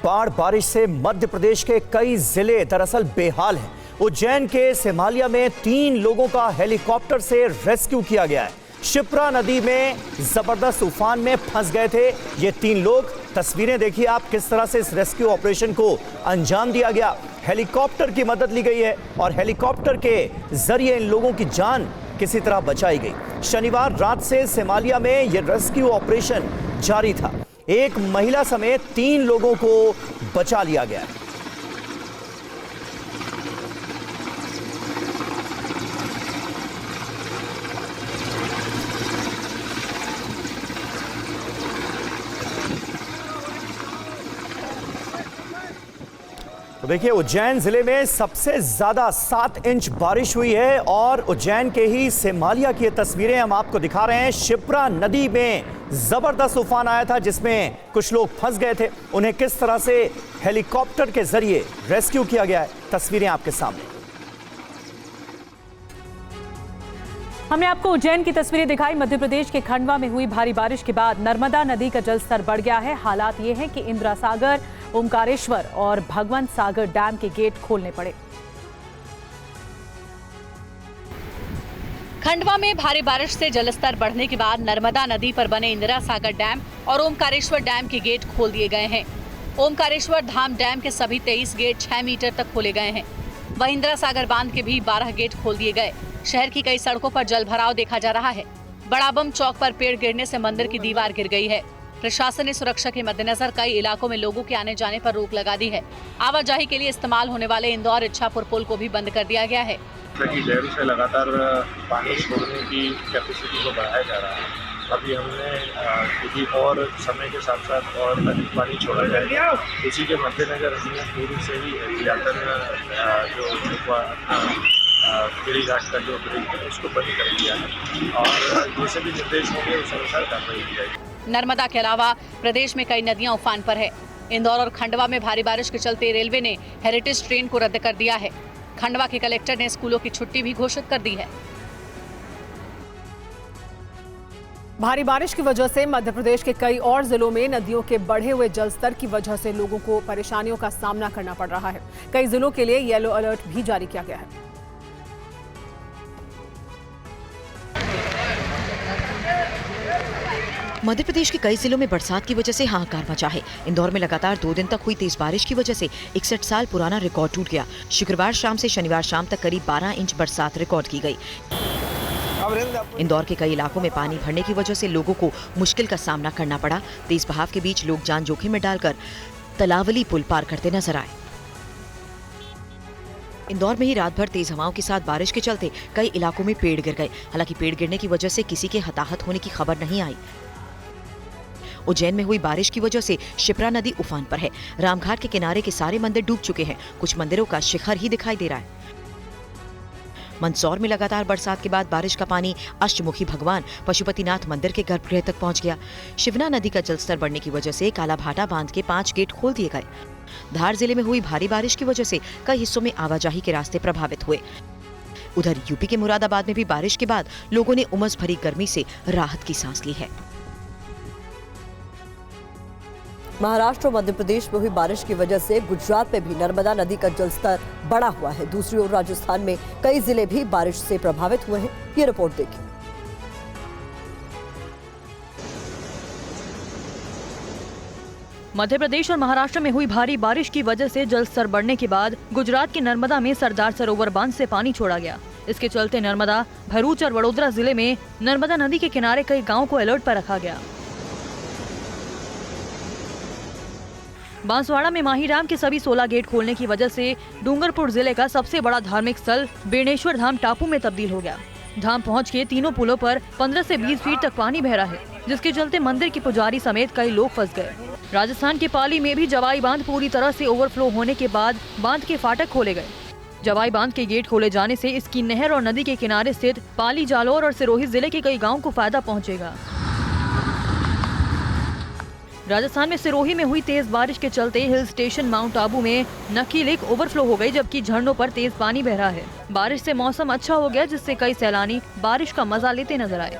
बाढ़ बारिश से मध्य प्रदेश के कई जिले दरअसल बेहाल हैं। उज्जैन के सिमालिया में 3 लोगों का हेलीकॉप्टर से रेस्क्यू किया गया है। शिप्रा नदी में जबरदस्त उफान में फंस गए थे ये 3 लोग। तस्वीरें देखिए आप, किस तरह से इस रेस्क्यू ऑपरेशन को अंजाम दिया गया। हेलीकॉप्टर की मदद ली गई है और हेलीकॉप्टर के जरिए इन लोगों की जान किसी तरह बचाई गई। शनिवार रात से सिमालिया में यह रेस्क्यू ऑपरेशन जारी था। एक महिला समेत 3 लोगों को बचा लिया गया। तो देखिए, उज्जैन जिले में सबसे ज्यादा 7 इंच बारिश हुई है और उज्जैन के ही सिमालिया की तस्वीरें हम आपको दिखा रहे हैं। शिप्रा नदी में जबरदस्त उफान आया था जिसमें कुछ लोग फंस गए थे। उन्हें किस तरह से हेलीकॉप्टर के जरिए रेस्क्यू किया गया है, तस्वीरें आपके सामने। हमने आपको उज्जैन की तस्वीरें दिखाई। मध्य प्रदेश के खंडवा में हुई भारी बारिश के बाद नर्मदा नदी का जलस्तर बढ़ गया है। हालात ये हैं कि इंदिरा सागर, ओमकारेश्वर और भगवंत सागर डैम के गेट खोलने पड़े। खंडवा में भारी बारिश से जलस्तर बढ़ने के बाद नर्मदा नदी पर बने इंदिरा सागर डैम और ओमकारेश्वर डैम के गेट खोल दिए गए हैं। ओमकारेश्वर धाम डैम के सभी 23 गेट 6 मीटर तक खोले गए हैं। वहीं इंदिरा सागर बांध के भी 12 गेट खोल दिए गए। शहर की कई सड़कों पर जलभराव देखा जा रहा है। बड़ाबम चौक पर पेड़ गिरने से मंदिर की दीवार गिर गई है। प्रशासन ने सुरक्षा के मद्देनजर कई इलाकों में लोगों के आने जाने पर रोक लगा दी है। आवाजाही के लिए इस्तेमाल होने वाले इंदौर इच्छापुर पुल को भी बंद कर दिया गया है। डैम से लगातार पानी छोड़ने की कैपेसिटी को बढ़ाया जा रहा है। अभी हमने यदि और समय के साथ साथ और अधिक पानी छोड़ा जाएगा, इसी के मद्देनजर हमने पूरी से ही गिरी घाट का जो ब्रिज है उसको बंद कर दिया है और जैसे भी निर्देश होंगे उस अनुसार कार्रवाई की जाएगी। नर्मदा के अलावा प्रदेश में कई नदियां उफान पर है। इंदौर और खंडवा में भारी बारिश के चलते रेलवे ने हेरिटेज ट्रेन को रद्द कर दिया है। खंडवा के कलेक्टर ने स्कूलों की छुट्टी भी घोषित कर दी है। भारी बारिश की वजह से मध्य प्रदेश के कई और जिलों में नदियों के बढ़े हुए जलस्तर की वजह से लोगों को परेशानियों का सामना करना पड़ रहा है। कई जिलों के लिए येलो अलर्ट भी जारी किया गया है। मध्य प्रदेश के कई जिलों में बरसात की वजह से हाहाकार मचा है। इंदौर में लगातार 2 दिन तक हुई तेज बारिश की वजह से 61 साल पुराना रिकॉर्ड टूट गया। शुक्रवार शाम से शनिवार शाम तक करीब 12 इंच बरसात रिकॉर्ड की गई। इंदौर के कई इलाकों में पानी भरने की वजह से लोगों को मुश्किल का सामना करना पड़ा। तेज बहाव के बीच लोग जान जोखिम में डालकर तलावली पुल पार करते नजर आए। इंदौर में ही रात भर तेज हवाओं के साथ बारिश के चलते कई इलाकों में पेड़ गिर गए। हालांकि पेड़ गिरने की वजह से किसी के हताहत होने की खबर नहीं आई। उज्जैन में हुई बारिश की वजह से शिप्रा नदी उफान पर है। रामघाट के किनारे के सारे मंदिर डूब चुके हैं। कुछ मंदिरों का शिखर ही दिखाई दे रहा है। मंदसौर में लगातार बरसात के बाद बारिश का पानी अष्टमुखी भगवान पशुपतिनाथ मंदिर के गर्भगृह तक पहुंच गया। शिवना नदी का जलस्तर बढ़ने की वजह से कालाभाटा बांध के 5 गेट खोल दिए गए। धार जिले में हुई भारी बारिश की वजह से कई हिस्सों में आवाजाही के रास्ते प्रभावित हुए। उधर यूपी के मुरादाबाद में भी बारिश के बाद लोगों ने उमस भरी गर्मी से राहत की सांस ली है। महाराष्ट्र और मध्य प्रदेश में हुई बारिश की वजह से गुजरात में भी नर्मदा नदी का जलस्तर बढ़ा हुआ है। दूसरी ओर राजस्थान में कई जिले भी बारिश से प्रभावित हुए हैं। ये रिपोर्ट देखिए। मध्य प्रदेश और महाराष्ट्र में हुई भारी बारिश की वजह से जलस्तर बढ़ने के बाद गुजरात के नर्मदा में सरदार सरोवर बांध से पानी छोड़ा गया। इसके चलते नर्मदा, भरूच और वडोदरा जिले में नर्मदा नदी के किनारे कई गाँव को अलर्ट पर रखा गया। बांसवाड़ा में माही डैम के सभी 16 गेट खोलने की वजह से डूंगरपुर जिले का सबसे बड़ा धार्मिक स्थल बेणेश्वर धाम टापू में तब्दील हो गया। धाम पहुंच के तीनों पुलों पर 15 से 20 फीट तक पानी बह रहा है, जिसके चलते मंदिर के पुजारी समेत कई लोग फंस गए। राजस्थान के पाली में भी जवाई बांध पूरी तरह से ओवरफ्लो होने के बाद बांध के फाटक खोले गए। जवाई बांध के गेट खोले जाने से इसकी नहर और नदी के किनारे स्थित पाली, जालौर और सिरोही जिले के कई गाँव को फायदा पहुँचेगा। राजस्थान में सिरोही में हुई तेज बारिश के चलते हिल स्टेशन माउंट आबू में नकी लेक ओवरफ्लो हो गई, जबकि झरनों पर तेज पानी बह रहा है। बारिश से मौसम अच्छा हो गया, जिससे कई सैलानी बारिश का मजा लेते नजर आए।